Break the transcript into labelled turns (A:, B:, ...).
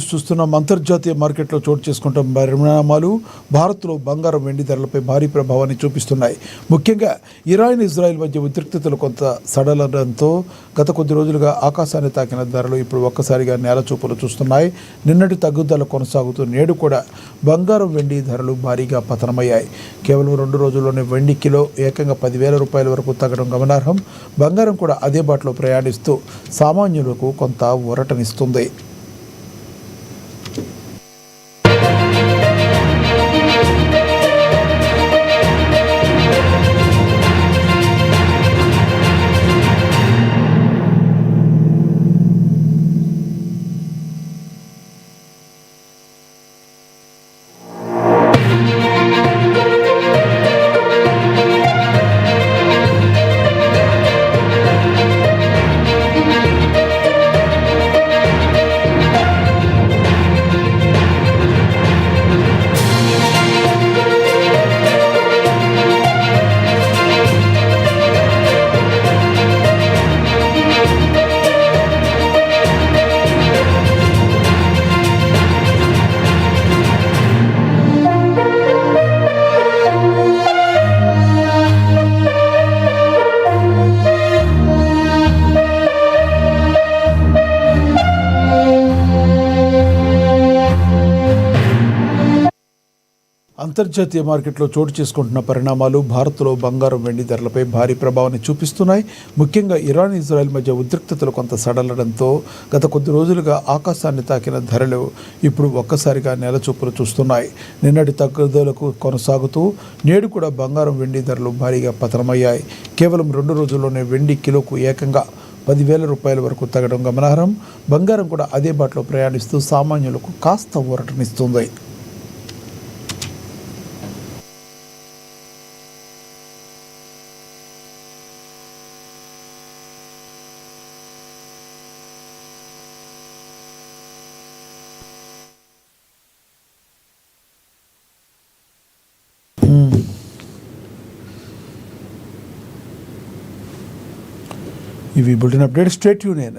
A: News చూస్తున్నాం. అంతర్జాతీయ మార్కెట్లో చోటు చేసుకుంటున్న పరిణామాలు భారత్లో బంగారం వెండి ధరలపై భారీ ప్రభావాన్ని చూపిస్తున్నాయి. ముఖ్యంగా ఇరాన్ ఇజ్రాయెల్ మధ్య ఉద్రిక్తతలు కొంత సడలడంతో గత కొద్ది రోజులుగా ఆకాశాన్ని తాకిన ధరలు ఇప్పుడు ఒక్కసారిగా నేలచూపులు చూస్తున్నాయి. నిన్నటి తగ్గుదల కొనసాగుతూ నేడు కూడా బంగారం వెండి ధరలు భారీగా పతనమయ్యాయి. కేవలం 2 రోజుల్లోనే వెండి కిలో ఏకంగా 10,000 రూపాయల వరకు తగ్గడం గమనార్హం. బంగారం కూడా అదే బాటలో ప్రయాణిస్తూ సామాన్యులకు కొంత ఊరటనిస్తుంది. అంతర్జాతీయ మార్కెట్లో చోటు చేసుకుంటున్న పరిణామాలు భారత్లో బంగారం వెండి ధరలపై భారీ ప్రభావాన్ని చూపిస్తున్నాయి. ముఖ్యంగా ఇరాన్ ఇజ్రాయెల్ మధ్య ఉద్రిక్తతలు కొంత సడలడంతో గత కొద్ది రోజులుగా ఆకాశాన్ని తాకిన ధరలు ఇప్పుడు ఒక్కసారిగా నేలచూపులు చూస్తున్నాయి. నిన్నటి తగ్గుదలకు కొనసాగుతూ నేడు కూడా బంగారం వెండి ధరలు భారీగా పతనమయ్యాయి. కేవలం 2 రోజుల్లోనే వెండి కిలోకు ఏకంగా 10,000 రూపాయల వరకు తగ్గడం గమనార్హం. బంగారం కూడా అదే బాటలో ప్రయాణిస్తూ సామాన్యులకు కాస్త ఊరటనిస్తుంది. ఇవి బులెటిన్ అప్డేట్. Stay tune.